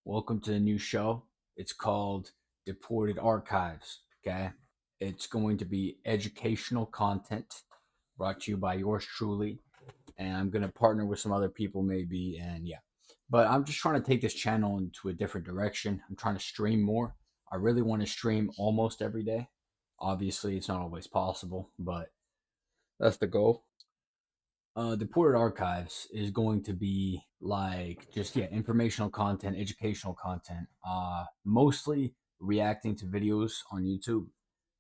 Welcome to the new show. It's called Deported Archives. Okay. It's going to be educational content brought to you by yours truly. And I'm going to partner with some other people, maybe. And yeah. But I'm just trying to take this channel into a different direction. I'm trying to stream more. I really want to stream almost every day. Obviously, it's not always possible, but that's the goal. Deported Archives is going to be like just informational content, educational content, mostly reacting to videos on YouTube,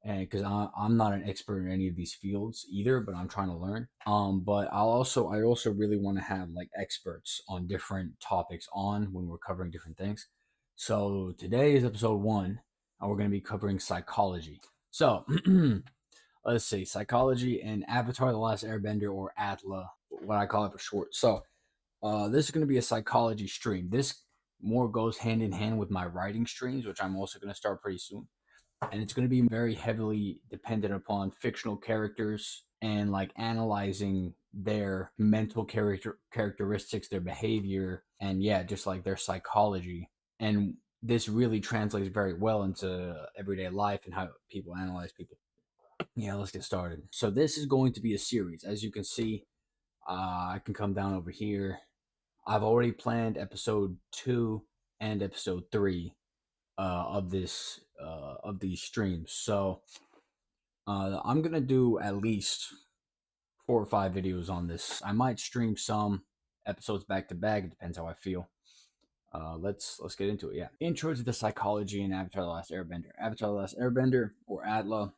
and because I'm not an expert in any of these fields either, but I'm trying to learn. But I also really want to have like experts on different topics on when we're covering different things. So today is episode 1, and we're going to be covering psychology. So let's see, psychology and Avatar: The Last Airbender, or ATLA, what I call it for short. So, this is going to be a psychology stream. This more goes hand in hand with my writing streams, which I'm also going to start pretty soon. And it's going to be very heavily dependent upon fictional characters and like analyzing their mental characteristics, their behavior, and yeah, just like their psychology. And this really translates very well into everyday life and how people analyze people. Yeah, let's get started. So this is going to be a series. As you can see, I can come down over here. I've already planned episode 2 and episode 3 of these streams. So I'm gonna do at least 4 or 5 videos on this. I might stream some episodes back to back. It depends how I feel. Let's get into it. Yeah, intro to the psychology in Avatar: The Last Airbender. Avatar: The Last Airbender, or ATLA,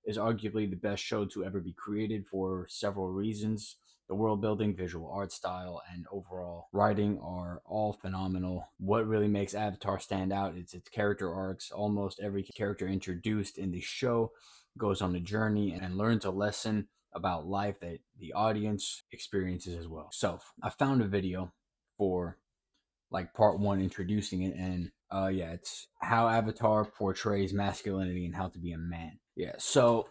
is arguably the best show to ever be created for several reasons. The world building, visual art style, and overall writing are all phenomenal. What really makes Avatar stand out is its character arcs. Almost every character introduced in the show goes on a journey and learns a lesson about life that the audience experiences as well. So I found a video for like part 1 introducing it, and yeah, it's how Avatar portrays masculinity and how to be a man. Yeah, so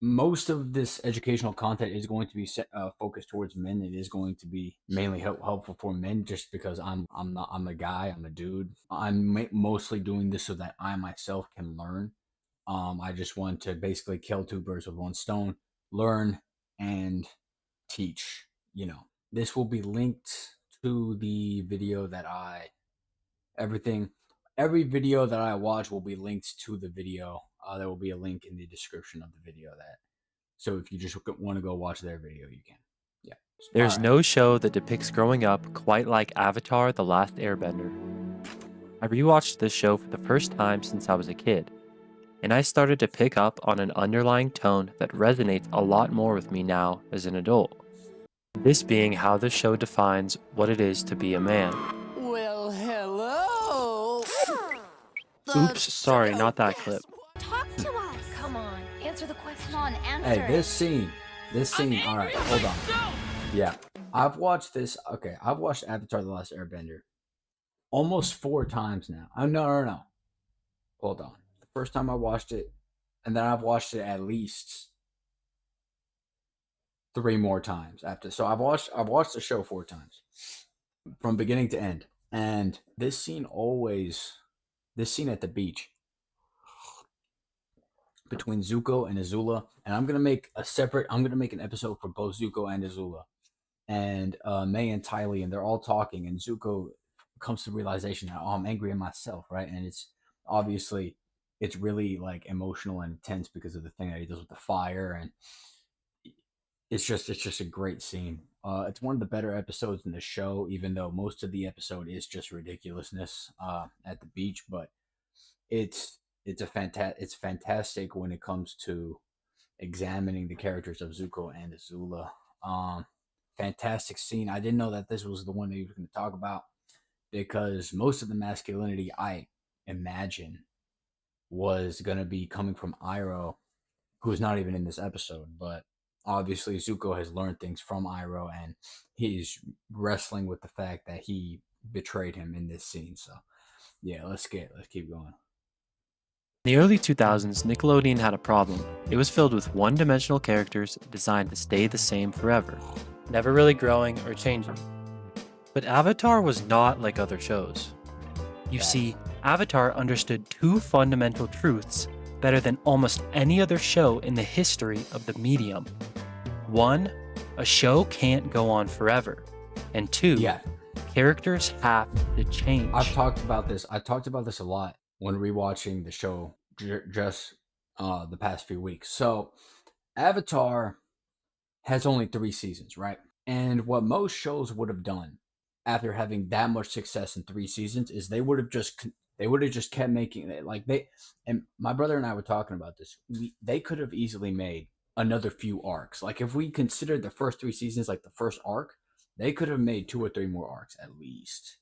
most of this educational content is going to be focused towards men. It is going to be mainly helpful for men, just because I'm a guy, I'm a dude. I'm mostly doing this so that I myself can learn. I just want to basically kill 2 birds with 1 stone: learn and teach. This will be linked to the video that every video that I watch will be linked to the video. There will be a link in the description of the video so if you just want to go watch their video, you can. Yeah. There's no show that depicts growing up quite like Avatar: The Last Airbender. I rewatched this show for the first time since I was a kid, and I started to pick up on an underlying tone that resonates a lot more with me now as an adult. This being how the show defines what it is to be a man. Well, hello! Oops, sorry, not that clip. Talk to us. Come on, answer the question. Come on, answer Hey, it. this scene. All right, hold on. Yeah, I've watched Avatar: The Last Airbender almost 4 times now. Oh, no. Hold on. The first time I watched it, and then I've watched it at least 3 more times after. So I've watched the show 4 times from beginning to end. And this scene at the beach between Zuko and Azula, and I'm gonna make an episode for both Zuko and Azula, and May and Ty Lee, and they're all talking, and Zuko comes to the realization that, oh, I'm angry at myself, right? And it's obviously it's really like emotional and intense because of the thing that he does with the fire, and it's just a great scene. It's one of the better episodes in the show, even though most of the episode is just ridiculousness at the beach. But it's fantastic when it comes to examining the characters of Zuko and Azula. Fantastic scene. I didn't know that this was the one that he was going to talk about, because most of the masculinity, I imagine, was going to be coming from Iroh, who's not even in this episode. But obviously Zuko has learned things from Iroh, and he's wrestling with the fact that he betrayed him in this scene. So yeah, let's keep going. In the early 2000s, Nickelodeon had a problem. It was filled with one-dimensional characters designed to stay the same forever, never really growing or changing. But Avatar was not like other shows. You Facts. see, Avatar understood two fundamental truths better than almost any other show in the history of the medium. One, a show can't go on forever. And two, Yeah, characters have to change. I've talked about this. I talked about this a lot when rewatching the show just the past few weeks. So, Avatar has only 3 seasons, right? And what most shows would have done after having that much success in 3 seasons is they would have just kept making it. Like they and my brother and I were talking about this. They could have easily made another few arcs. Like if we considered the first 3 seasons like the first arc, they could have made 2 or 3 more arcs at least.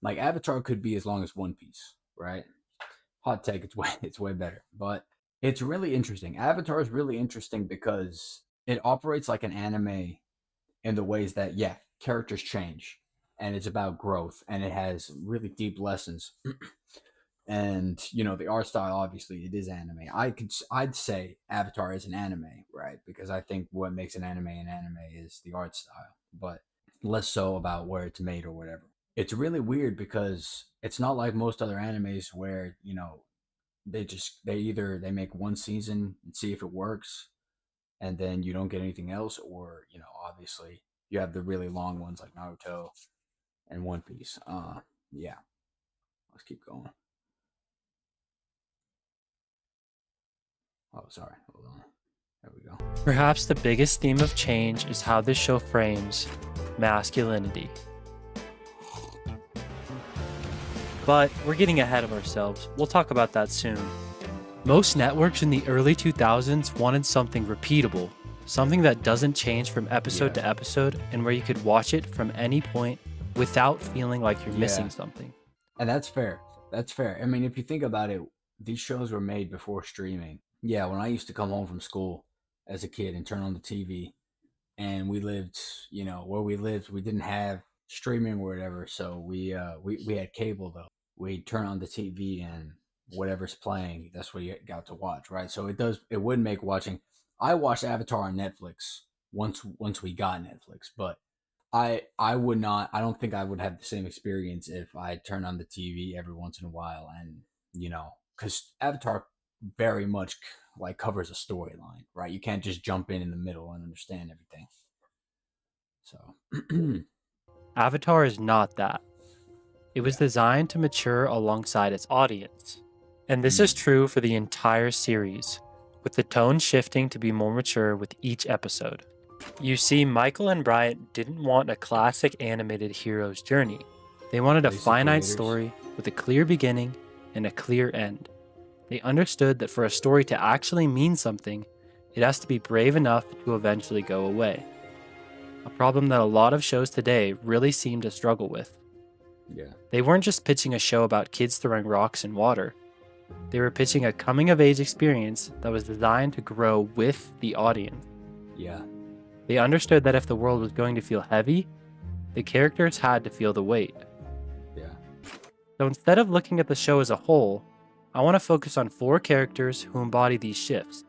Like Avatar could be as long as One Piece, right? Hot take, it's way better. But it's really interesting. Avatar is really interesting because it operates like an anime in the ways that characters change and it's about growth and it has really deep lessons. And the art style, obviously it is anime. I'd say Avatar is an anime, right? Because I think what makes an anime is the art style, but less so about where it's made or whatever. It's really weird because it's not like most other animes where they make one season and see if it works and then you don't get anything else, or obviously you have the really long ones like Naruto and One Piece. Yeah, let's keep going. Oh, sorry, hold on. There we go. Perhaps the biggest theme of change is how this show frames masculinity. But we're getting ahead of ourselves. We'll talk about that soon. Most networks in the early 2000s wanted something repeatable, something that doesn't change from episode to episode and where you could watch it from any point without feeling like you're missing something. And that's fair. That's fair. I mean, if you think about it, these shows were made before streaming. Yeah, when I used to come home from school as a kid and turn on the TV, and we lived, where we lived, we didn't have streaming or whatever, so we had cable though. We'd turn on the TV and whatever's playing, that's what you got to watch, right? So it would make watching. I watched Avatar on Netflix once we got Netflix, but I would not. I don't think I would have the same experience if I turned on the TV every once in a while, and because Avatar very much like covers a storyline, right? You can't just jump in the middle and understand everything. So Avatar is not that. It was designed to mature alongside its audience. And this is true for the entire series, with the tone shifting to be more mature with each episode. You see, Michael and Bryant didn't want a classic animated hero's journey. They wanted a finite story with a clear beginning and a clear end. They understood that for a story to actually mean something, it has to be brave enough to eventually go away. A problem that a lot of shows today really seem to struggle with. Yeah. They weren't just pitching a show about kids throwing rocks in water. They were pitching a coming-of-age experience that was designed to grow with the audience. Yeah. They understood that if the world was going to feel heavy, the characters had to feel the weight. Yeah. So instead of looking at the show as a whole, I want to focus on 4 characters who embody these shifts,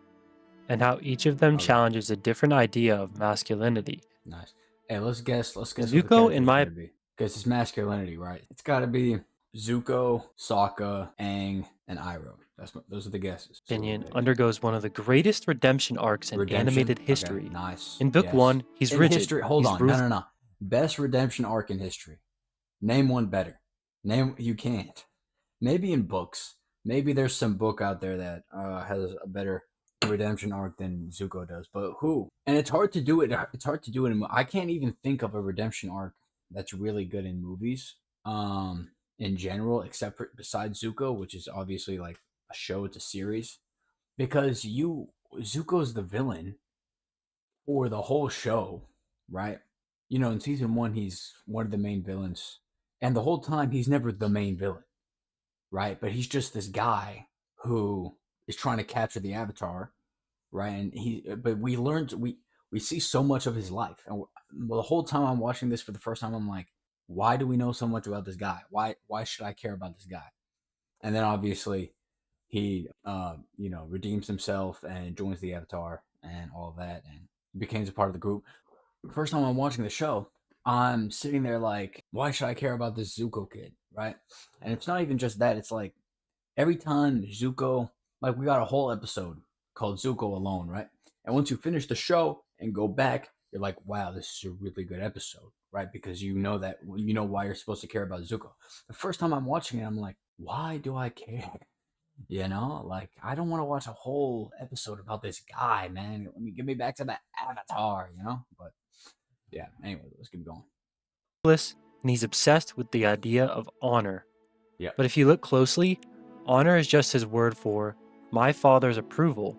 and how each of them challenges a different idea of masculinity. Nice. Hey, let's guess. Zuko, in my because it's masculinity, right? It's got to be Zuko, Sokka, Aang, and Iroh. Those are the guesses. opinion, undergoes one of the greatest redemption arcs in animated history. Okay, nice. In book 1, he's in rigid. History, hold on. No. Best redemption arc in history. Name one better. You can't. Maybe in books. Maybe there's some book out there that has a better redemption arc than Zuko does. But who? And it's hard to do it. It's hard to do it. I can't even think of a redemption arc that's really good in movies. In general, except for besides Zuko, which is obviously like a show, it's a series, because Zuko's the villain for the whole show, right? In season 1, he's one of the main villains, and the whole time he's never the main villain, right? But he's just this guy who is trying to capture the Avatar, right? And but we see so much of his life, and the whole time I'm watching this for the first time, I'm like, why do we know so much about this guy? Why should I care about this guy? And then obviously he redeems himself and joins the Avatar and all of that and becomes a part of the group. First time I'm watching the show, I'm sitting there like, why should I care about this Zuko kid? right? And it's not even just that. It's like every time Zuko, like we got a whole episode called Zuko Alone, right? And once you finish the show and go back, you're like, wow, this is a really good episode, right? Because you know why you're supposed to care about Zuko. The first time I'm watching it, I'm like, why do I care? You know, like I don't want to watch a whole episode about this guy, man. Get me back to the Avatar, you know. But yeah, anyway, let's keep going. And he's obsessed with the idea of honor. Yeah. But if you look closely, honor is just his word for my father's approval.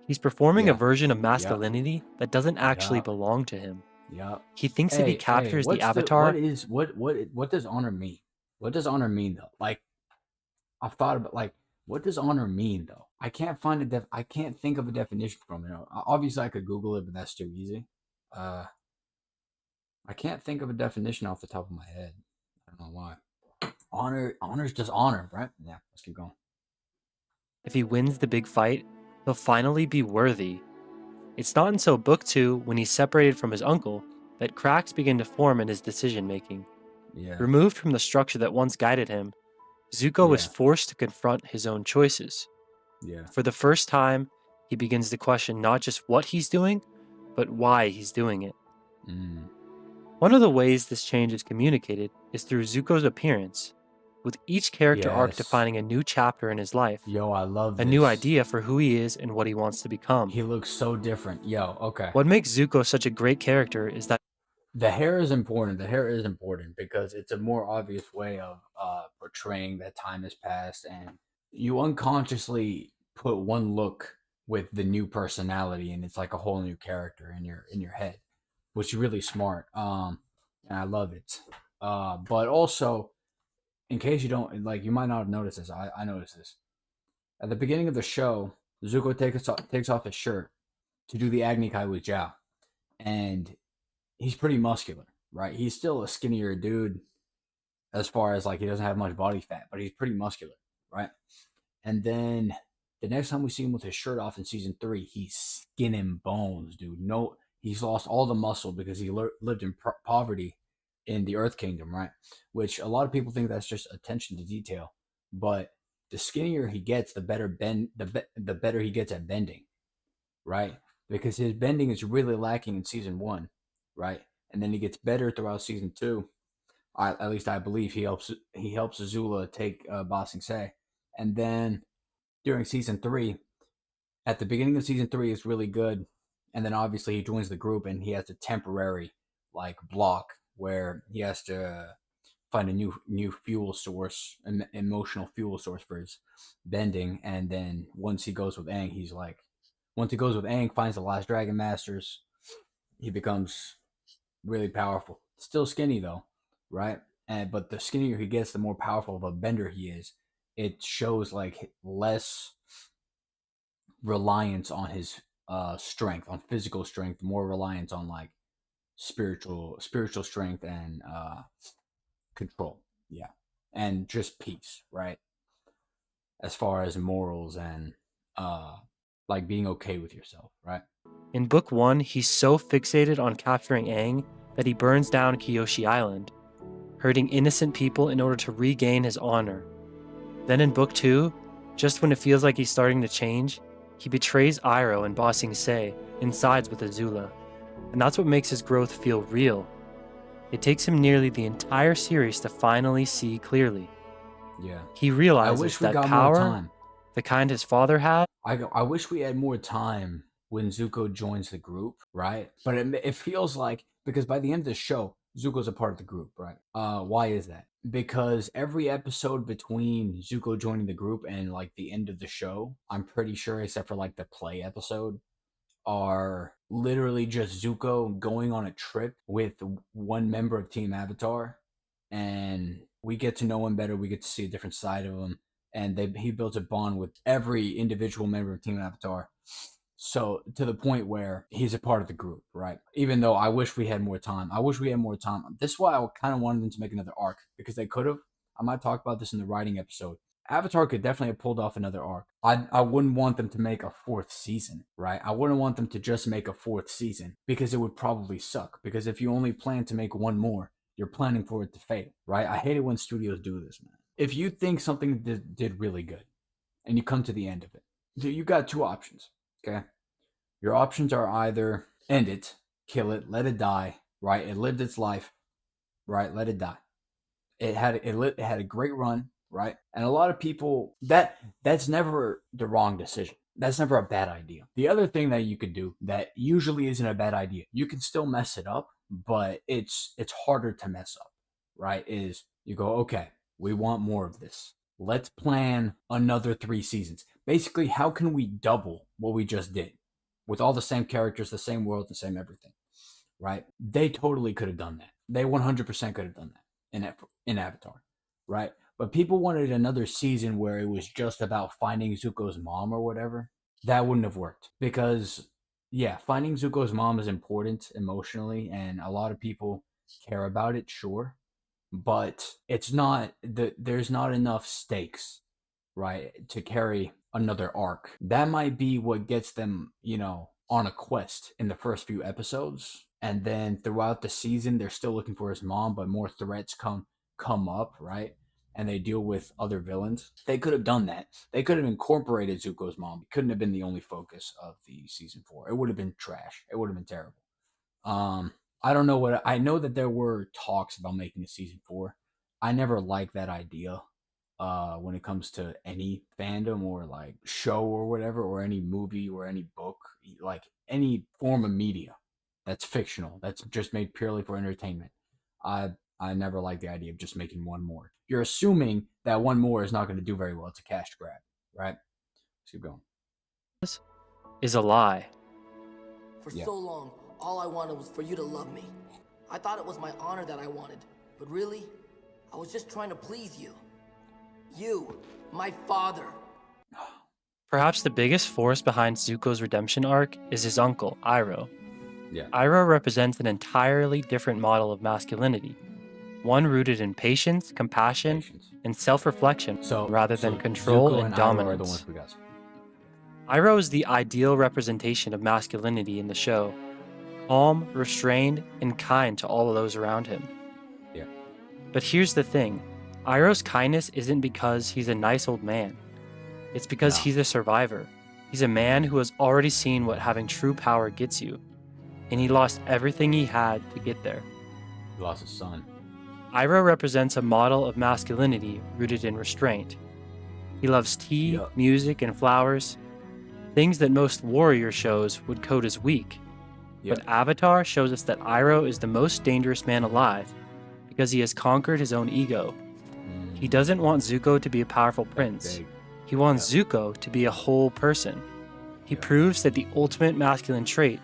He's performing a version of masculinity that doesn't actually belong to him. Yep. He thinks if he captures the Avatar, what does honor mean? What does honor mean though? Like I've thought about like what does honor mean though? I can't find I can't think of a definition from it. Obviously I could Google it, but that's too easy. I can't think of a definition off the top of my head. I don't know why. Honor is just honor, right? Yeah, let's keep going. if he wins the big fight, he'll finally be worthy. It's not until Book 2, when he's separated from his uncle, that cracks begin to form in his decision making. Yeah. Removed from the structure that once guided him, Zuko is forced to confront his own choices. Yeah. For the first time, he begins to question not just what he's doing, but why he's doing it. One of the ways this change is communicated is through Zuko's appearance, with each character arc defining a new chapter in his life. Yo, I love this. A new idea for who he is and what he wants to become. He looks so different. Yo, okay. What makes Zuko such a great character is that the hair is important. The hair is important because it's a more obvious way of portraying that time has passed, and you unconsciously put one look with the new personality, and it's like a whole new character in your head, which is really smart. And I love it. But also, in case you don't like, you might not have noticed this. I noticed this at the beginning of the show. Zuko takes off his shirt to do the Agni Kai with Zhao, and he's pretty muscular, right? He's still a skinnier dude as far as like he doesn't have much body fat, but he's pretty muscular, right? And then the next time we see him with his shirt off in season 3, he's skin and bones, dude. No, he's lost all the muscle because he lived in poverty in the Earth Kingdom, right? Which a lot of people think that's just attention to detail, but the skinnier he gets, the better the better he gets at bending, right? Because his bending is really lacking in season 1, right? And then he gets better throughout season 2. At least I believe he helps Azula take Ba Sing Se, and then during season 3, at the beginning of season 3 is really good, and then obviously he joins the group and he has a temporary like block where he has to find a new fuel source, an emotional fuel source for his bending, and then once he goes with Aang, finds the last Dragon Masters, he becomes really powerful. Still skinny though, right? But the skinnier he gets, the more powerful of a bender he is. It shows like less reliance on his strength, on physical strength, more reliance on like spiritual strength and control. Yeah. And just peace, right? As far as morals and like being okay with yourself, right? in Book 1, he's so fixated on capturing Aang that he burns down Kyoshi Island, hurting innocent people in order to regain his honor. Then in Book 2, just when it feels like he's starting to change, he betrays Iroh and Ba Sing Se and sides with Azula. And that's what makes his growth feel real. It takes him nearly the entire series to finally see clearly. Yeah. He realizes that power, the kind his father had. I wish we had more time when Zuko joins the group, right? But it feels like, because by the end of the show, Zuko's a part of the group, right? Why is that? Because every episode between Zuko joining the group and like the end of the show, I'm pretty sure, except for like the play episode, are literally just Zuko going on a trip with one member of Team Avatar, and we get to know him better. We get to see a different side of him, and he builds a bond with every individual member of Team Avatar. So to the point where he's a part of the group, right? Even though I wish we had more time. This is why I kind of wanted them to make another arc, because they could have. I might talk about this in the writing episode. Avatar could definitely have pulled off another arc. I wouldn't want them to make a 4th season, right? I wouldn't want them to just make a 4th season, because it would probably suck. Because if you only plan to make one more, You're planning for it to fail, right? I hate it when studios do this, man. If you think something did really good and you come to the end of it, you got two options, okay? Your options are either end it, kill it, let it die, right? It lived its life, right? Let it die. It had a great run, right? And a lot of people that's never the wrong decision. That's never a bad idea. The other thing that you could do that usually isn't a bad idea, you can still mess it up, but it's harder to mess up, right? Is you go, okay, we want more of this. Let's plan another 3 seasons. Basically, how can we double what we just did with all the same characters, the same world, the same everything, right? They totally could have done that. They 100% could have done that in Avatar, right? But people wanted another season where it was just about finding Zuko's mom or whatever. That wouldn't have worked because, yeah, finding Zuko's mom is important emotionally, and a lot of people care about it, sure, but it's not there's not enough stakes, right, to carry another arc. That might be what gets them, on a quest in the first few episodes, and then throughout the season they're still looking for his mom, but more threats come up, right? And they deal with other villains. They could have done that. They could have incorporated Zuko's mom. It couldn't have been the only focus of the season 4. It would have been trash. It would have been terrible. I don't know I know that there were talks about making a season 4. I never liked that idea. When it comes to any fandom or like show or whatever, or any movie or any book, like any form of media that's fictional, that's just made purely for entertainment. I never liked the idea of just making one more. You're assuming that one more is not going to do very well. It's a cash grab, right? Let's keep going. Is a lie. For Yeah. so long, all I wanted was for you to love me. I thought it was my honor that I wanted, but really, I was just trying to please you. You, my father. Perhaps the biggest force behind Zuko's redemption arc is his uncle, Iroh. Yeah. Iroh represents an entirely different model of masculinity, one rooted in patience, compassion, Patience. and self-reflection rather than control Zuko and Iroh are the dominance. ones we got. Iroh is the ideal representation of masculinity in the show, calm, restrained, and kind to all of those around him. Yeah. But here's the thing, Iroh's kindness isn't because he's a nice old man. It's because he's a survivor. He's a man who has already seen what having true power gets you, and he lost everything he had to get there. He lost his son. Iroh represents a model of masculinity rooted in restraint. He loves tea, music, and flowers, things that most warrior shows would code as weak. But Avatar shows us that Iroh is the most dangerous man alive because he has conquered his own ego. He doesn't want Zuko to be a powerful prince. He wants Zuko to be a whole person. He proves that the ultimate masculine trait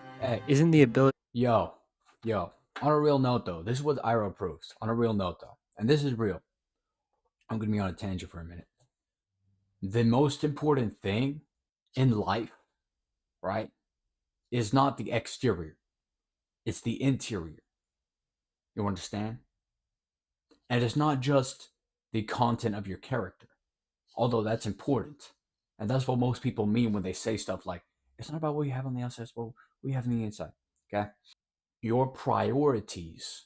isn't the ability. Yo. On a real note, though, this is what Iroh proves. On a real note, though, and this is real. I'm going to be on a tangent for a minute. The most important thing in life, right, is not the exterior. It's the interior. You understand? And it's not just the content of your character, although that's important. And that's what most people mean when they say stuff like, it's not about what you have on the outside, it's what we have on the inside. Okay? Your priorities,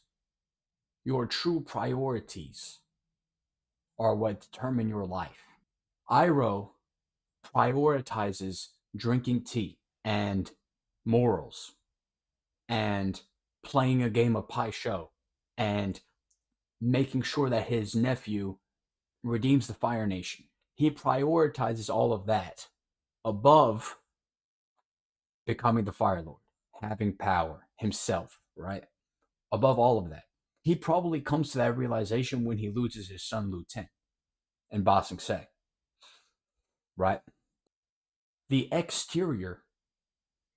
your true priorities, are what determine your life. Iroh prioritizes drinking tea and morals and playing a game of Pai Sho and making sure that his nephew redeems the Fire Nation. He prioritizes all of that above becoming the Fire Lord, having power himself, right? Above all of that. He probably comes to that realization when he loses his son Lieutenant in Ba Sing Se, right? The exterior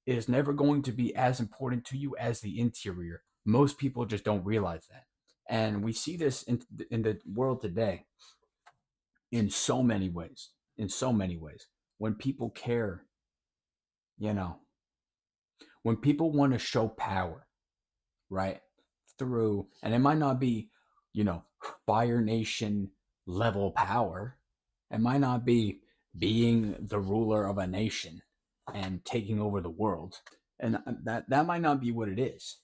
is never going to be as important to you as the interior. Most people just don't realize that. And we see this in the world today in so many ways. When people care, when people want to show power, right? Through, and it might not be, Fire Nation level power. It might not be being the ruler of a nation and taking over the world. And that might not be what it is.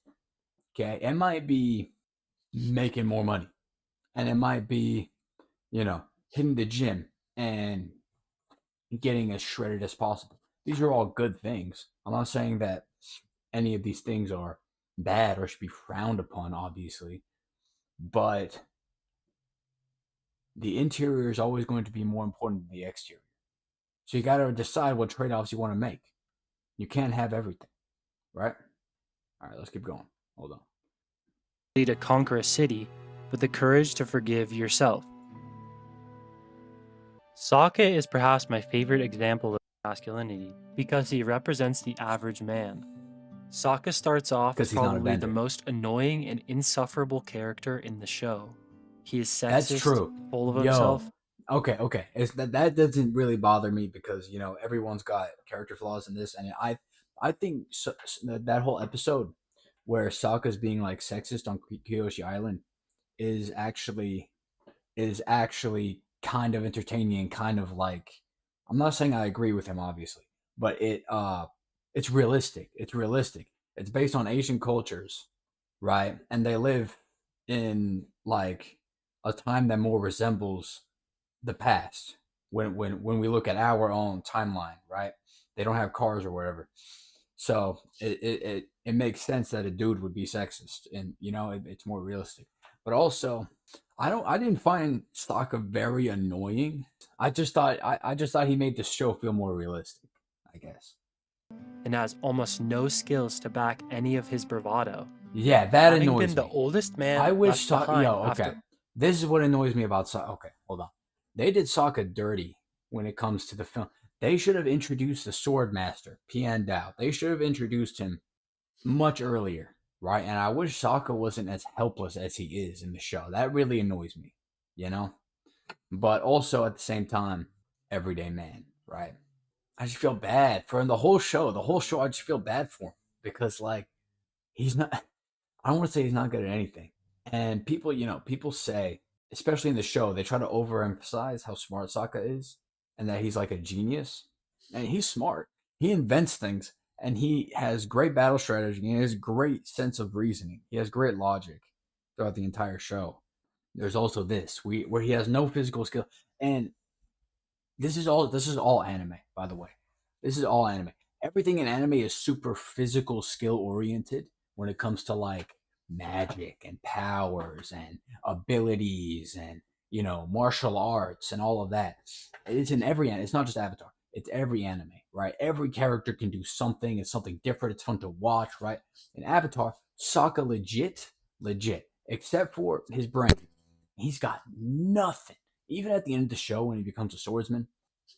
Okay? It might be making more money. And it might be, hitting the gym and getting as shredded as possible. These are all good things. I'm not saying that any of these things are bad or should be frowned upon, obviously. But the interior is always going to be more important than the exterior. So you got to decide what trade-offs you want to make. You can't have everything, right? All right, let's keep going. Hold on. To conquer a city, but the courage to forgive yourself. Sokka is perhaps my favorite example of masculinity because he represents the average man. Sokka starts off as probably the most annoying and insufferable character in the show. He is sexist, that's true. full of himself. Okay. That doesn't really bother me because everyone's got character flaws in this, and I think that whole episode where Sokka's being like sexist on Kyoshi Island is actually kind of entertaining and kind of like, I'm not saying I agree with him obviously, but it's realistic. It's based on Asian cultures, right? And they live in like a time that more resembles the past when we look at our own timeline, right? They don't have cars or whatever. So it makes sense that a dude would be sexist, and it's more realistic. But also, I didn't find Sokka very annoying. I just thought he made the show feel more realistic, I guess. And has almost no skills to back any of his bravado. Yeah, that Having annoys been me. the oldest man I wish left behind okay. after... This is what annoys me about Sokka. Okay, hold on. They did Sokka dirty when it comes to the film. They should have introduced the Sword Master, Pian Dao. They should have introduced him much earlier, right? And I wish Sokka wasn't as helpless as he is in the show. That really annoys me, But also at the same time, everyday man, right? I just feel bad for him the whole show. I just feel bad for him because like he's not. I don't want to say he's not good at anything. And people say, especially in the show, they try to overemphasize how smart Sokka is and that he's like a genius. And he's smart. He invents things, and he has great battle strategy, and he has great sense of reasoning. He has great logic throughout the entire show. There's also this where he has no physical skill, and this is all anime, by the way. This is all anime. Everything in anime is super physical skill oriented when it comes to like magic and powers and abilities and martial arts and all of that. It's in every anime. It's not just Avatar. It's every anime, right? Every character can do something. It's something different. It's fun to watch, right? In Avatar, Sokka legit, except for his brain. He's got nothing. Even at the end of the show when he becomes a swordsman,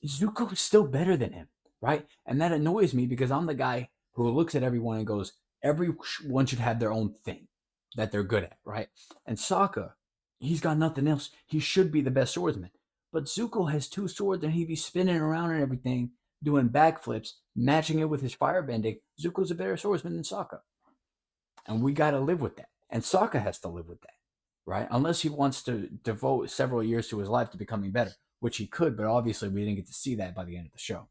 Zuko is still better than him, right? And that annoys me because I'm the guy who looks at everyone and goes, everyone should have their own thing that they're good at, right? And Sokka, he's got nothing else. He should be the best swordsman. But Zuko has 2 swords and he'd be spinning around and everything, doing backflips, matching it with his firebending. Zuko's a better swordsman than Sokka. And we got to live with that. And Sokka has to live with that, right? Unless he wants to devote several years to his life to becoming better, which he could, but obviously we didn't get to see that by the end of the show.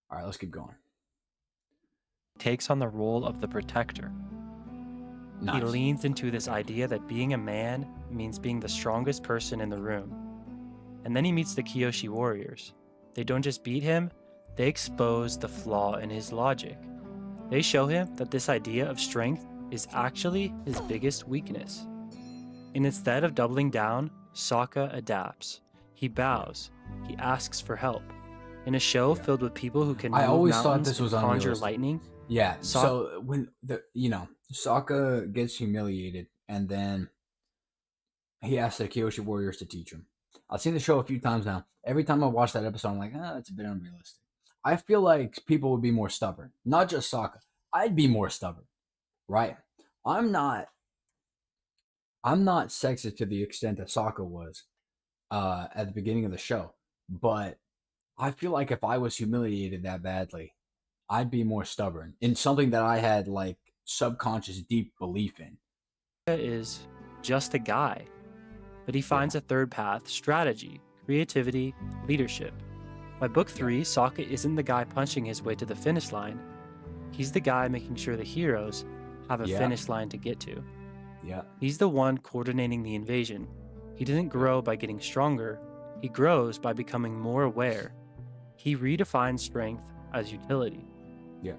All right, let's keep going. Takes on the role of the protector. Nice. He leans into this idea that being a man means being the strongest person in the room. And then he meets the Kyoshi warriors. They don't just beat him, they expose the flaw in his logic. They show him that this idea of strength is actually his biggest weakness. And instead of doubling down, Sokka adapts. He bows. He asks for help. In a show filled with people who can move mountains and conjure lightning. Yeah, so when Sokka gets humiliated and then he asks the Kyoshi warriors to teach him. I've seen the show a few times now. Every time I watch that episode, I'm like, it's a bit unrealistic. I feel like people would be more stubborn. Not just Sokka. I'd be more stubborn, right? I'm not sexist to the extent that Sokka was at the beginning of the show, but I feel like if I was humiliated that badly, I'd be more stubborn in something that I had like subconscious deep belief in. Is just a guy, but he finds a third path: strategy, creativity, leadership. By book 3, Sokka isn't the guy punching his way to the finish line. He's the guy making sure the heroes have a finish line to get to. Yeah. He's the one coordinating the invasion. He doesn't grow by getting stronger, he grows by becoming more aware. He redefines strength as utility. Yeah.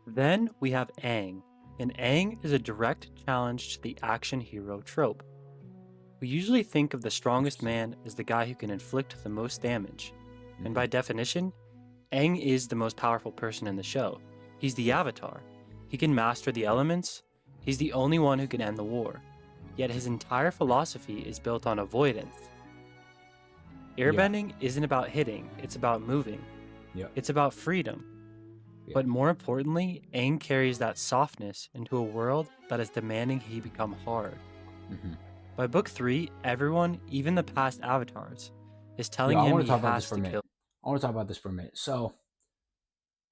Then we have Aang, and Aang is a direct challenge to the action hero trope. We usually think of the strongest man as the guy who can inflict the most damage, and by definition, Aang is the most powerful person in the show. He's the Avatar. He can master the elements. He's the only one who can end the war. Yet his entire philosophy is built on avoidance. Airbending isn't about hitting, it's about moving. Yeah. It's about freedom. Yeah. But more importantly, Aang carries that softness into a world that is demanding he become hard. By book 3, everyone, even the past avatars, is telling him he has to kill. I want to talk about this for a minute. So,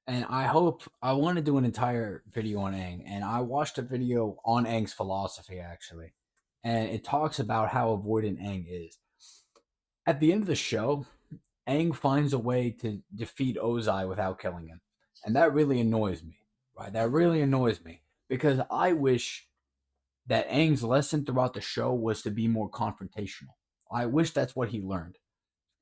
and I want to do an entire video on Aang, and I watched a video on Aang's philosophy actually, and it talks about how avoidant Aang is. At the end of the show, Aang finds a way to defeat Ozai without killing him, and that really annoys me. Right, that really annoys me because I wish that Aang's lesson throughout the show was to be more confrontational. I wish that's what he learned.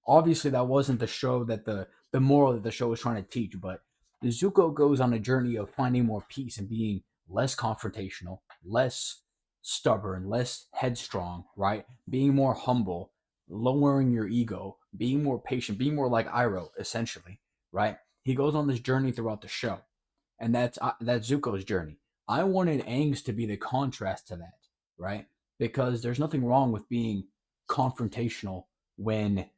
Obviously, that wasn't the show that the moral that the show was trying to teach, but Zuko goes on a journey of finding more peace and being less confrontational, less stubborn, less headstrong, right? Being more humble, lowering your ego, being more patient, being more like Iroh, essentially, right? He goes on this journey throughout the show, and that's Zuko's journey. I wanted Aang's to be the contrast to that, right? Because there's nothing wrong with being confrontational when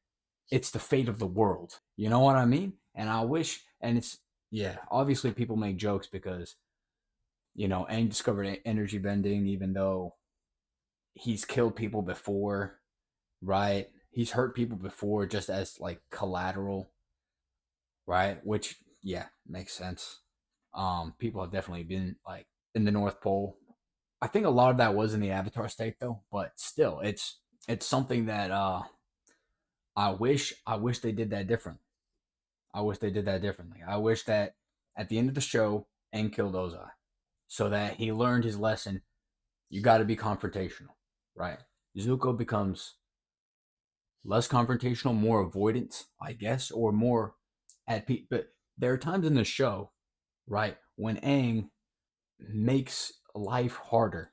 it's the fate of the world. You know what I mean? And I wish, and it's, yeah, obviously people make jokes because, you know, Aang discovered energy bending even though he's killed people before, right? He's hurt people before just as like collateral, right? Which, yeah, makes sense. People have definitely been like in the North Pole. I think a lot of that was in the Avatar state though, but still, it's something that I wish they did that differently. I wish they did that differently. I wish that at the end of the show, Aang killed Ozai, so that he learned his lesson. You got to be confrontational, right? Zuko becomes less confrontational, more avoidant, I guess, or more at peace. But there are times in the show, right, when Aang makes life harder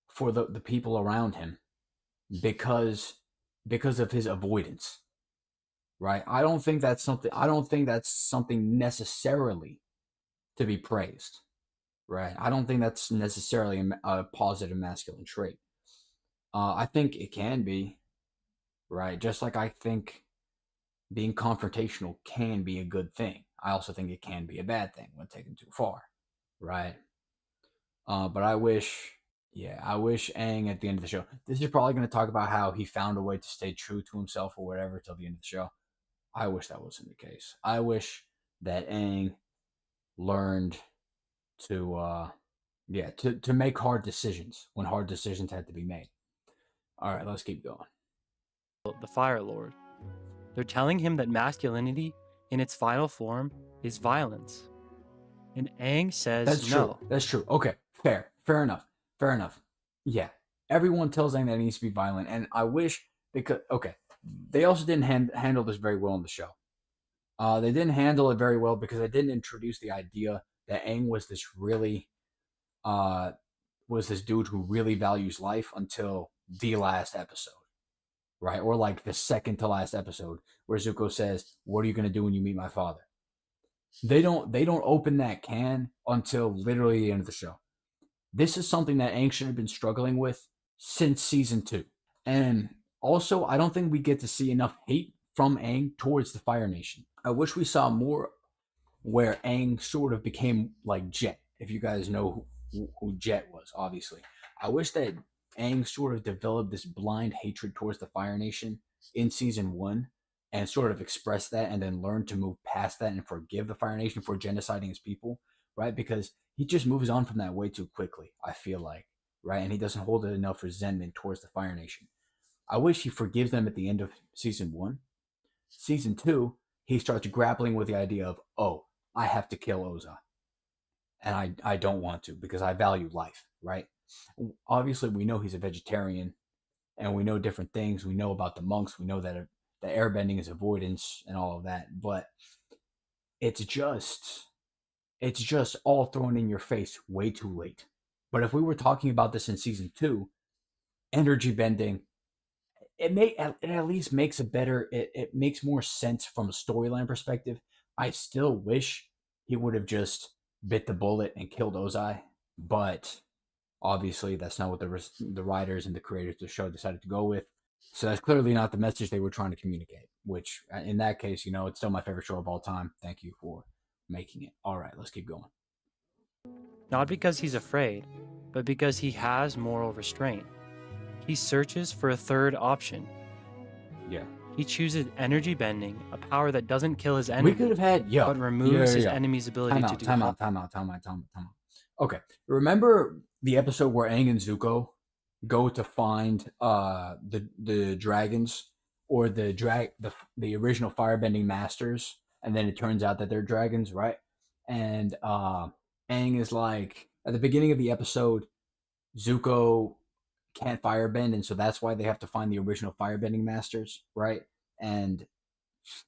for the people around him because of his avoidance, right? I don't think that's something necessarily to be praised, right? I don't think that's necessarily a positive masculine trait. I think it can be, right? Just like I think being confrontational can be a good thing. I also think it can be a bad thing when taken too far, right? But I wish Aang at the end of the show. This is probably going to talk about how he found a way to stay true to himself or whatever till the end of the show. I wish that wasn't the case. I wish that Aang learned to make hard decisions when hard decisions had to be made. All right, let's keep going. The Fire Lord. They're telling him that masculinity, in its final form, is violence. And Aang says That's no. true. That's true. Okay, fair enough. Yeah, everyone tells Aang that he needs to be violent, and I wish they also didn't handle this very well in the show. They didn't handle it very well because they didn't introduce the idea that Aang was this dude who really values life until the last episode, right? Or like the second to last episode where Zuko says, "What are you gonna do when you meet my father?" They don't open that can until literally the end of the show. This is something that Aang should have been struggling with since season 2. And also, I don't think we get to see enough hate from Aang towards the Fire Nation. I wish we saw more where Aang sort of became like Jet. If you guys know who Jet was, obviously. I wish that Aang sort of developed this blind hatred towards the Fire Nation in season 1 and sort of expressed that and then learned to move past that and forgive the Fire Nation for genociding his people, right? Because he just moves on from that way too quickly, I feel like, right? And he doesn't hold enough resentment towards the Fire Nation. I wish he forgives them at the end of season 1. Season 2, he starts grappling with the idea of, oh, I have to kill Ozai. and I don't want to because I value life, right? Obviously, we know he's a vegetarian, and we know different things. We know about the monks. We know that the airbending is avoidance and all of that. But it's just all thrown in your face way too late. But if we were talking about this in season 2, energy bending, it at least makes a better. It makes more sense from a storyline perspective. I still wish he would have just bit the bullet and killed Ozai, but obviously that's not what the writers and the creators of the show decided to go with. So that's clearly not the message they were trying to communicate. Which, in that case, it's still my favorite show of all time. Thank you for making it. All right, let's keep going. Not because he's afraid, but because he has moral restraint. He searches for a third option. Yeah. He chooses energy bending, a power that doesn't kill his enemy, We could have had, but removes his enemy's ability to do time out. Okay, remember the episode where Aang and Zuko go to find the dragons, or the original firebending masters, and then it turns out that they're dragons, right? And Aang is like, at the beginning of the episode, Zuko can't firebend, and so that's why they have to find the original firebending masters, right? And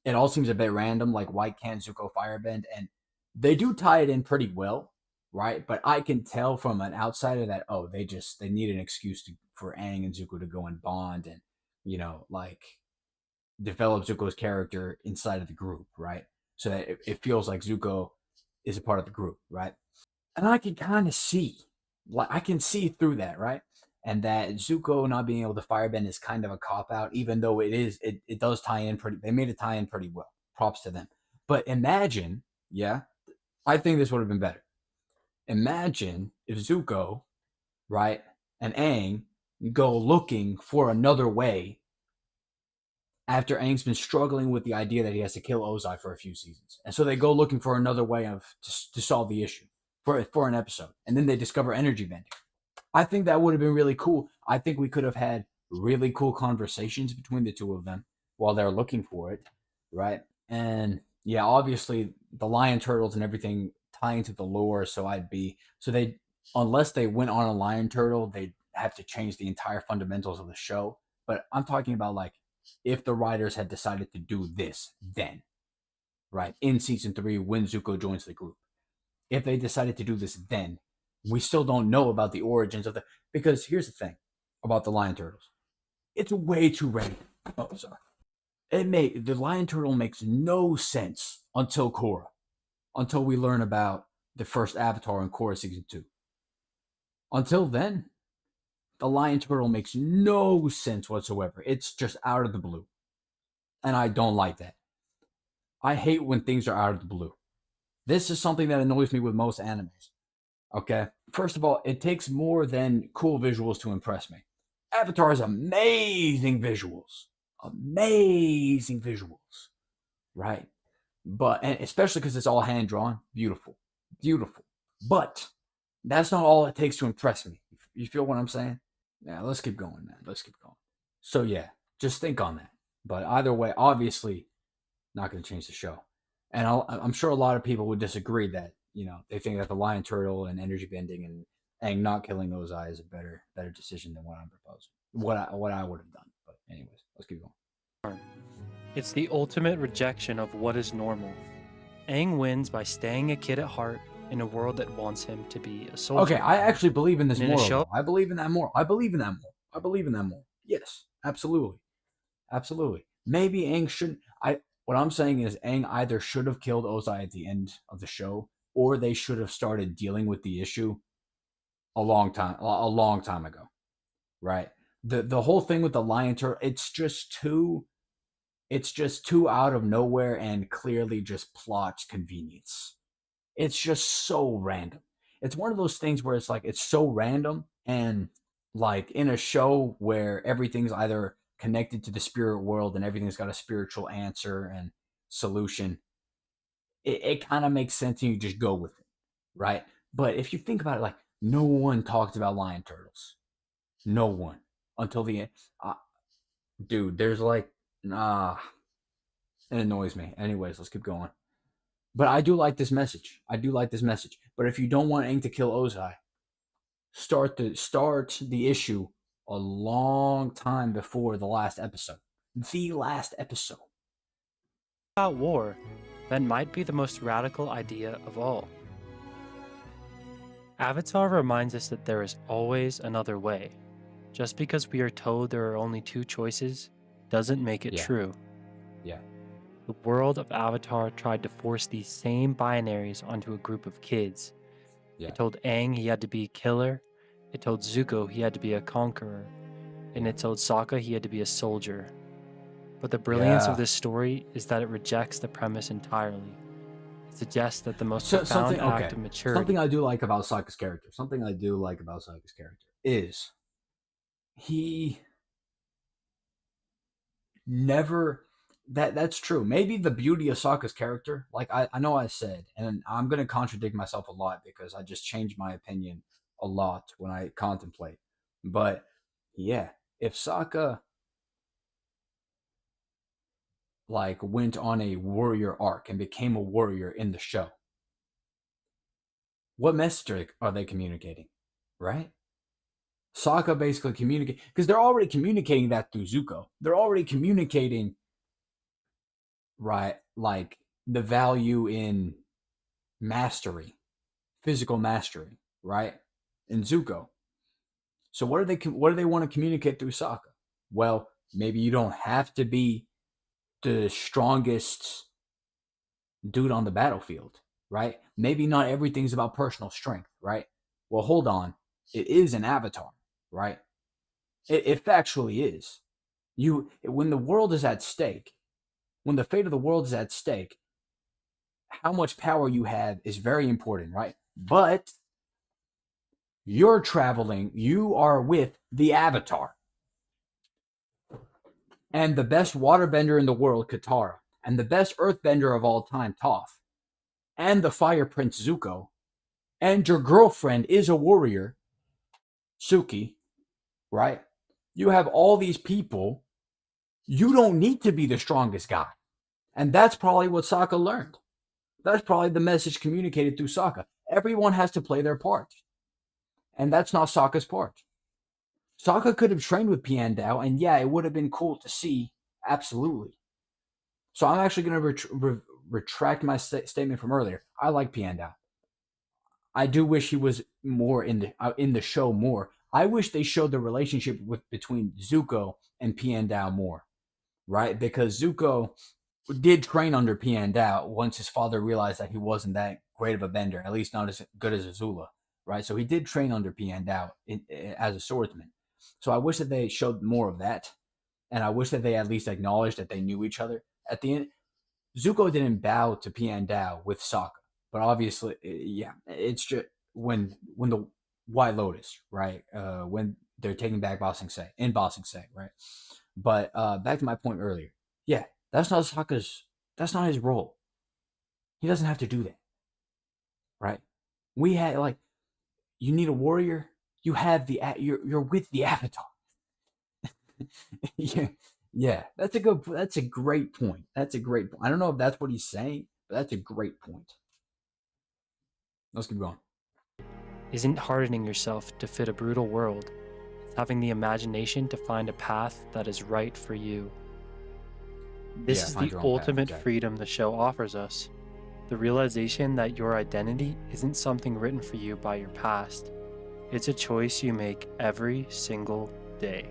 it all seems a bit random, like why can't Zuko firebend? And they do tie it in pretty well, right? But I can tell from an outsider that they need an excuse for Aang and Zuko to go and bond and like develop Zuko's character inside of the group, right? So that it feels like Zuko is a part of the group, right? And I can kind of see, like I can see through that, right? And that Zuko not being able to firebend is kind of a cop out, even though it does tie in pretty. They made it tie in pretty well. Props to them. But imagine, I think this would have been better. Imagine if Zuko, right, and Aang go looking for another way after Aang's been struggling with the idea that he has to kill Ozai for a few seasons, and so they go looking for another way to solve the issue for an episode, and then they discover energy bending. I think that would have been really cool. I think we could have had really cool conversations between the two of them while they're looking for it, right? And yeah, obviously the lion turtles and everything tie into the lore, so they unless they went on a lion turtle, they'd have to change the entire fundamentals of the show. But I'm talking about like if the writers had decided to do this then, right, in season 3 when Zuko joins the group. If they decided to do this then, we still don't know about the origins of because here's the thing about the lion turtles. It's way too random. Oh, sorry. The lion turtle makes no sense until Korra. Until we learn about the first Avatar in Korra season 2. Until then, the lion turtle makes no sense whatsoever. It's just out of the blue. And I don't like that. I hate when things are out of the blue. This is something that annoys me with most animes. Okay? First of all, it takes more than cool visuals to impress me. Avatar has amazing visuals. Amazing visuals. Right? And especially because it's all hand-drawn. Beautiful. Beautiful. But that's not all it takes to impress me. You feel what I'm saying? Yeah, let's keep going, man. Let's keep going. So yeah, just think on that. But either way, obviously, not going to change the show. And I'm sure a lot of people would disagree that, they think that the lion turtle and energy bending and not killing Ozai is a better decision than what I'm proposing. What I would have done. But anyways, let's keep going. It's the ultimate rejection of what is normal. Aang wins by staying a kid at heart in a world that wants him to be a soldier. Okay, I actually believe in this moral. Show, I believe in that more. I believe in that more. Yes, absolutely. Absolutely. Maybe Aang shouldn't. What I'm saying is Aang either should have killed Ozai at the end of the show, or they should have started dealing with the issue a long time ago. Right? The whole thing with the lion turtle, it's just too out of nowhere and clearly just plot convenience. It's just so random. It's one of those things where it's like it's so random, and like in a show where everything's either connected to the spirit world and everything's got a spiritual answer and solution, it kind of makes sense and you just go with it, right? But if you think about it, like no one talked about lion turtles. No one. Until the end. Dude, there's like, it annoys me. Anyways, let's keep going. But I do like this message. I do like this message. But if you don't want Aang to kill Ozai, start the issue a long time before the last episode. The last episode. About war, that might be the most radical idea of all. Avatar reminds us that there is always another way. Just because we are told there are only two choices doesn't make it true. Yeah. The world of Avatar tried to force these same binaries onto a group of kids. Yeah. It told Aang he had to be a killer, it told Zuko he had to be a conqueror, and it told Sokka he had to be a soldier. But the brilliance of this story is that it rejects the premise entirely. It suggests that the most profound act of maturity... Something I do like about Sokka's character is he never... That's true. Maybe the beauty of Sokka's character, like I know I said, and I'm going to contradict myself a lot because I just change my opinion a lot when I contemplate. But yeah, if Sokka like went on a warrior arc and became a warrior in the show, what message are they communicating, right? Sokka basically communicate, because they're already communicating that through Zuko. They're already communicating, right, like the value in mastery, physical mastery, right, in Zuko. So what do they want to communicate through Sokka? Well, maybe you don't have to be the strongest dude on the battlefield, right? Maybe not everything's about personal strength, right? Well, hold on. It is an avatar, right? It factually is. When the world is at stake, when the fate of the world is at stake, how much power you have is very important, right? But you're traveling, you are with the Avatar. And the best waterbender in the world, Katara. And the best earthbender of all time, Toph. And the Fire Prince, Zuko. And your girlfriend is a warrior, Suki, right? You have all these people. You don't need to be the strongest guy. And that's probably what Sokka learned. That's probably the message communicated through Sokka. Everyone has to play their part. And that's not Sokka's part. Sokka could have trained with Piandao, and yeah, it would have been cool to see, absolutely. So I'm actually going to retract my statement from earlier. I like Piandao. I do wish he was more in the show more. I wish they showed the relationship between Zuko and Piandao more, right? Because Zuko did train under Piandao once his father realized that he wasn't that great of a bender, at least not as good as Azula, right? So he did train under Piandao as a swordsman. So I wish that they showed more of that, and I wish that they at least acknowledged that they knew each other. At the end, Zuko didn't bow to Piandao with Sokka, but obviously, yeah, it's just when the White Lotus, right? When they're taking back Ba Sing Se, right? But back to my point earlier, yeah, that's not his role. He doesn't have to do that, right? We had you need a warrior. You have you're with the Avatar. yeah, that's a great point. That's a great point. I don't know if that's what he's saying, but that's a great point. Let's keep going. Isn't hardening yourself to fit a brutal world. It's having the imagination to find a path that is right for you. This is the ultimate freedom the show offers us. The realization that your identity isn't something written for you by your past. It's a choice you make every single day.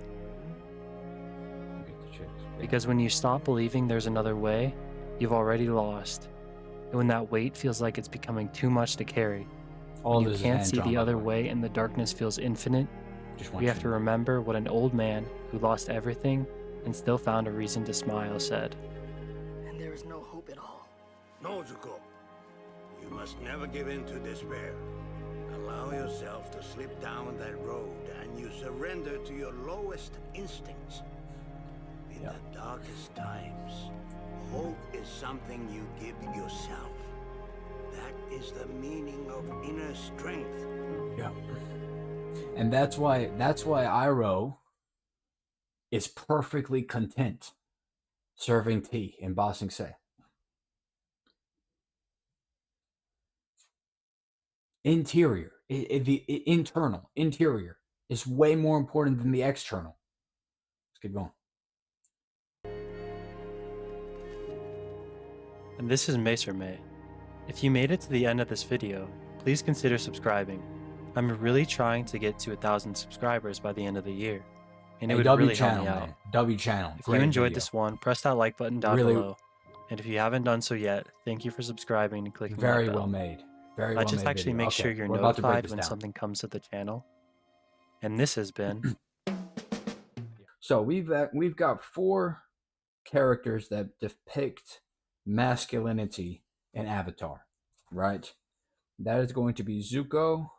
Because when you stop believing there's another way, you've already lost. And when that weight feels like it's becoming too much to carry, when you can't see the other way and the darkness feels infinite, we have to remember what an old man who lost everything and still found a reason to smile said. And there is no hope at all. No, Zuko. You must never give in to despair. Allow yourself to slip down that road and you surrender to your lowest instincts. In the darkest times, hope is something you give yourself. That is the meaning of inner strength. Yeah. And that's why Iroh is perfectly content serving tea in Ba Sing Se. Interior, the internal, interior is way more important than the external. Let's keep going. And this is Macer May. If you made it to the end of this video, please consider subscribing. I'm really trying to get to 1,000 subscribers by the end of the year, and it would really help me out. W channel. If you enjoyed this one, press that like button down below. And if you haven't done so yet, thank you for subscribing and clicking that bell. Very well made. Very well made. Just actually make sure you're notified when something comes to the channel. And this has been... So we've got 4 characters that depict masculinity in Avatar, right? That is going to be Zuko,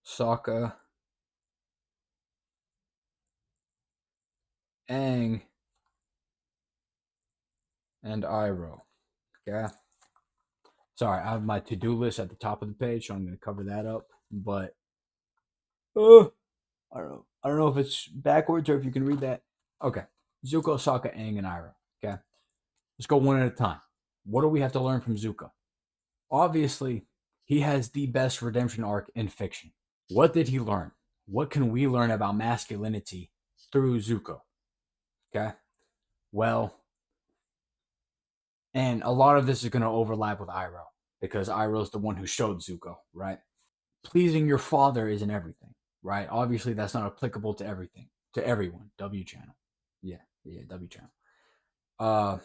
Sokka, Aang, and Iroh. Okay. Sorry, I have my to-do list at the top of the page, so I'm going to cover that up. But I don't know if it's backwards or if you can read that. Okay. Zuko, Sokka, Aang, and Iroh. Okay. Let's go one at a time. What do we have to learn from Zuko? Obviously, he has the best redemption arc in fiction. What did he learn? What can we learn about masculinity through Zuko? Okay. Well, and a lot of this is going to overlap with Iroh, because Iroh is the one who showed Zuko, right? Pleasing your father isn't everything, right? Obviously, that's not applicable to everything, to everyone. W channel. Yeah, W channel.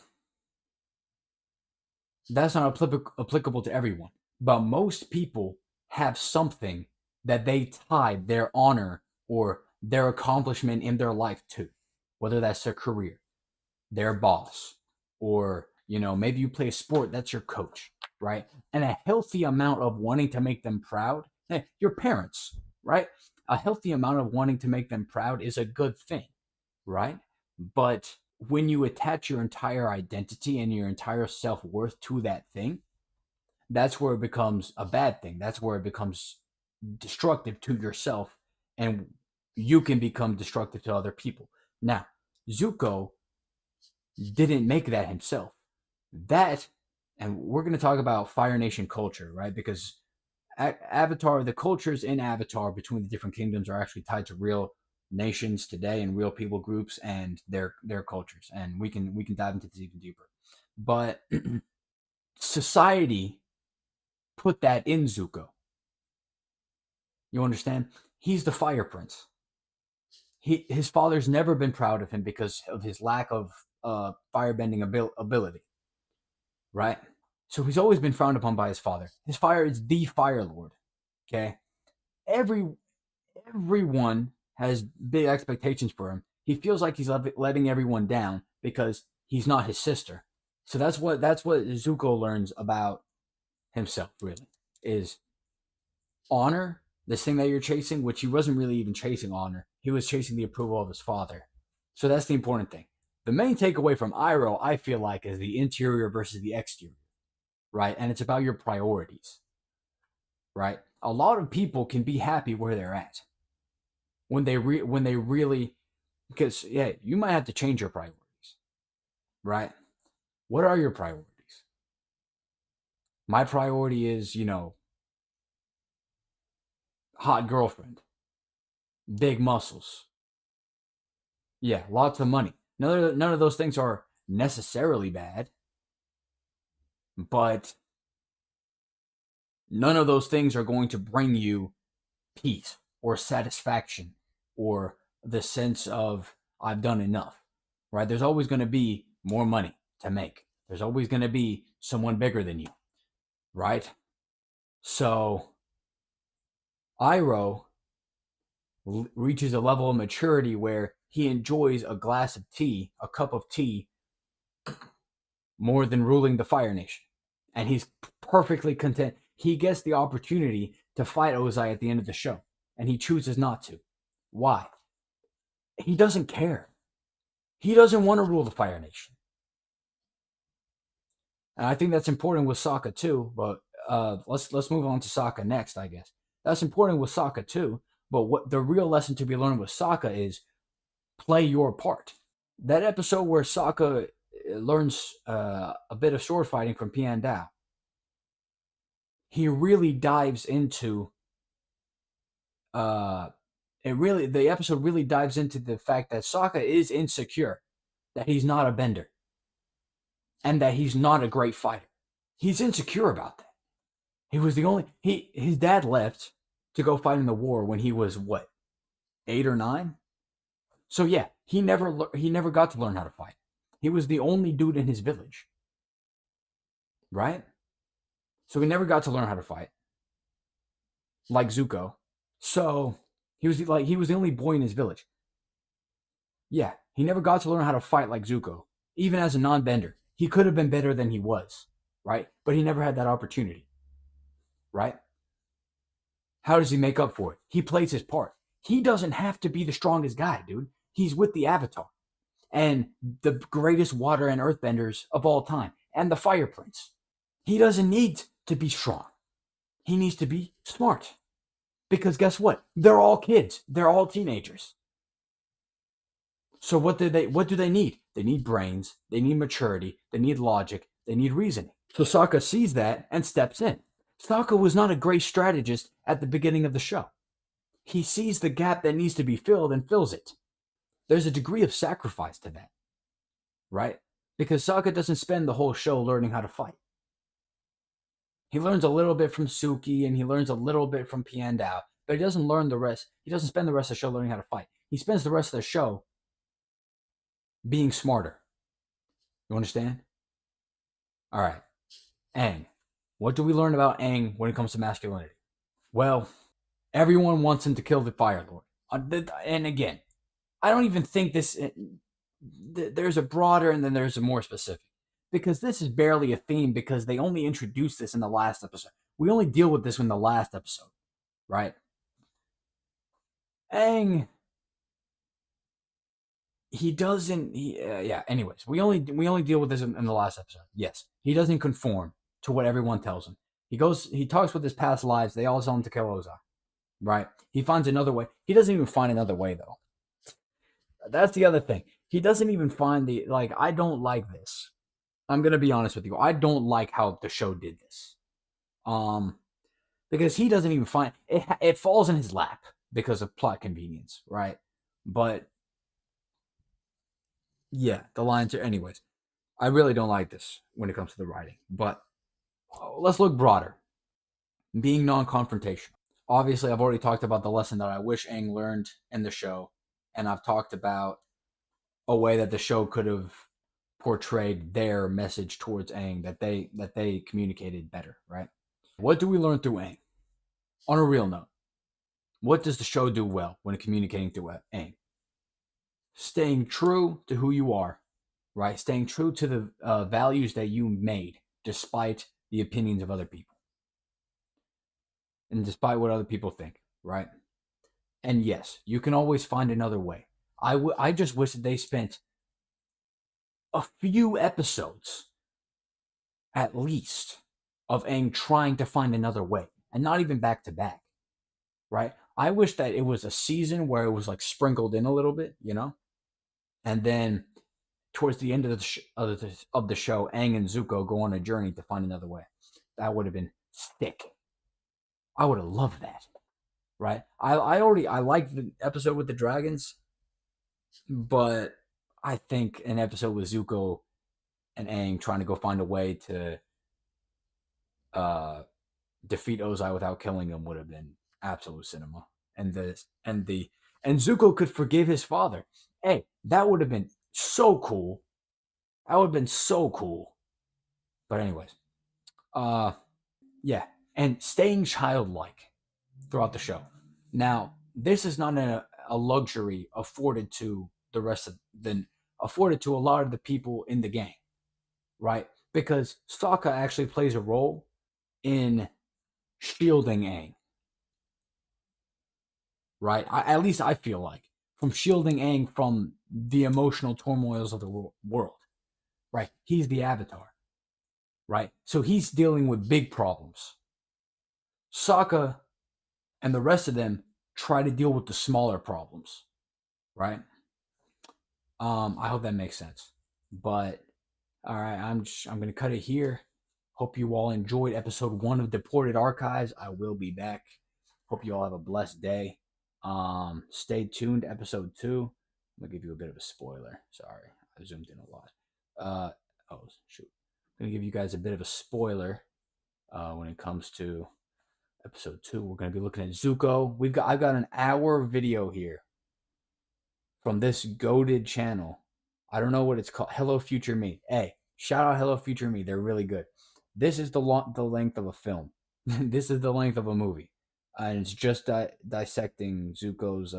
That's not applicable to everyone. But most people have something that they tie their honor or their accomplishment in their life to, whether that's their career, their boss, or, you know, maybe you play a sport, that's your coach, right? And a healthy amount of wanting to make them proud, your parents, right? A healthy amount of wanting to make them proud is a good thing, right? But when you attach your entire identity and your entire self-worth to that thing, that's where it becomes a bad thing. That's where it becomes destructive to yourself, and you can become destructive to other people. Now, Zuko didn't make that himself. That, and we're going to talk about Fire Nation culture, right? Because Avatar, the cultures in Avatar between the different kingdoms are actually tied to real nations today and real people groups and their cultures, and we can dive into this even deeper. But society put that in Zuko. You understand? He's the Fire Prince. His father's never been proud of him because of his lack of firebending ability, right? So he's always been frowned upon by his father. His father is the Fire Lord. Okay, everyone has big expectations for him. He feels like he's letting everyone down because he's not his sister. So that's what Zuko learns about himself, really, is honor, this thing that you're chasing, which he wasn't really even chasing honor. He was chasing the approval of his father. So that's the important thing. The main takeaway from Iroh, I feel like, is the interior versus the exterior, right? And it's about your priorities, right? A lot of people can be happy where they're at when they really, because you might have to change your priorities, right? What are your priorities? My priority is, hot girlfriend, big muscles, lots of money. None of those things are necessarily bad, but none of those things are going to bring you peace or satisfaction or the sense of I've done enough, right? There's always going to be more money to make. There's always going to be someone bigger than you, right? So Iroh reaches a level of maturity where he enjoys a glass of tea, a cup of tea, more than ruling the Fire Nation. And he's perfectly content. He gets the opportunity to fight Ozai at the end of the show, and he chooses not to. Why? He doesn't care. He doesn't want to rule the Fire Nation. And I think that's important with Sokka too, but let's move on to Sokka next, I guess. That's important with Sokka too, but what the real lesson to be learned with Sokka is play your part. That episode where Sokka learns a bit of sword fighting from Piandao, he really dives into the episode really dives into the fact that Sokka is insecure, that he's not a bender, and that he's not a great fighter. He's insecure about that. He was the only his dad left to go fight in the war when he was what, 8 or 9? So yeah, he never got to learn how to fight. He was the only dude in his village. Right? So he never got to learn how to fight. Like Zuko. So he was the only boy in his village. Yeah, he never got to learn how to fight like Zuko. Even as a non-bender. He could have been better than he was, right? But he never had that opportunity. Right? How does he make up for it? He plays his part. He doesn't have to be the strongest guy, dude. He's with the Avatar. And the greatest water and earthbenders of all time. And the Fire Prince. He doesn't need to be strong. He needs to be smart. Because guess what? They're all kids. They're all teenagers. So what do they need? They need brains. They need maturity. They need logic. They need reasoning. So Sokka sees that and steps in. Sokka was not a great strategist at the beginning of the show. He sees the gap that needs to be filled and fills it. There's a degree of sacrifice to that. Right? Because Sokka doesn't spend the whole show learning how to fight. He learns a little bit from Suki and he learns a little bit from Piandao, but he doesn't learn the rest. He doesn't spend the rest of the show learning how to fight. He spends the rest of the show being smarter. You understand? All right. Aang. What do we learn about Aang when it comes to masculinity? Well, everyone wants him to kill the Fire Lord. And again, I don't even think this... There's a broader and then there's a more specific. Because this is barely a theme because they only introduced this in the last episode. We only deal with this in the last episode. Right? Aang... anyways, we only deal with this in the last episode. Yes, he doesn't conform to what everyone tells him. He talks with his past lives. They all tell him to kill Ozai, right? He finds another way. He doesn't even find another way though. That's the other thing. He doesn't even find I don't like this. I'm gonna be honest with you. I don't like how the show did this. Because he doesn't even find it. It falls in his lap because of plot convenience, right? But yeah, the lines are... Anyways, I really don't like this when it comes to the writing. But let's look broader. Being non-confrontational. Obviously, I've already talked about the lesson that I wish Aang learned in the show. And I've talked about a way that the show could have portrayed their message towards Aang, that they communicated better, right? What do we learn through Aang? On a real note, what does the show do well when communicating through Aang? Staying true to who you are, right? Staying true to the values that you made, despite the opinions of other people. And despite what other people think, right? And yes, you can always find another way. I just wish that they spent a few episodes, at least, of Aang trying to find another way. And not even back to back, right? I wish that it was a season where it was sprinkled in a little bit, you know? And then towards the end of the show, Aang and Zuko go on a journey to find another way. That would have been sick. I would have loved that, right? I liked the episode with the dragons, but I think an episode with Zuko and Aang trying to go find a way to defeat Ozai without killing him would have been absolute cinema. And Zuko could forgive his father. Hey, that would have been so cool. That would have been so cool. But anyways, yeah, and staying childlike throughout the show. Now, this is not a luxury afforded to afforded to a lot of the people in the gang, right? Because Sokka actually plays a role in shielding Aang, right? At least I feel like, from shielding Aang from the emotional turmoils of the world, right? He's the Avatar, right? So he's dealing with big problems. Sokka and the rest of them try to deal with the smaller problems, right? I hope that makes sense. But all right, I'm going to cut it here. Hope you all enjoyed episode 1 of Deported Archives. I will be back. Hope you all have a blessed day. Stay tuned. Episode 2. I'm gonna give you a bit of a spoiler. Sorry, I zoomed in a lot. Oh shoot. I'm gonna give you guys a bit of a spoiler when it comes to episode 2. We're gonna be looking at Zuko. I've got an hour video here from this goated channel. I don't know what it's called. Hello Future Me. Hey, shout out Hello Future Me. They're really good. This is the length of a film. This is the length of a movie, and it's just dissecting Zuko's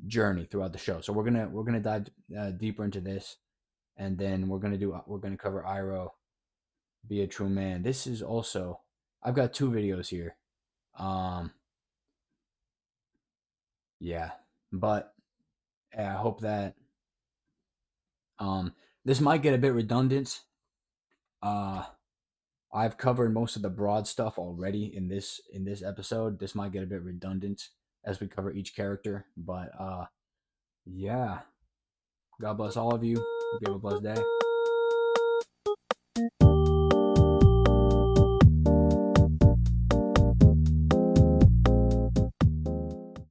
journey throughout the show. So we're gonna dive deeper into this, and then we're gonna cover Iroh, Be a True Man. This is also, I've got 2 videos here. Yeah, but I hope that this might get a bit redundant. I've covered most of the broad stuff already in this episode. This might get a bit redundant as we cover each character, but yeah. God bless all of you. Hope you have a blessed day.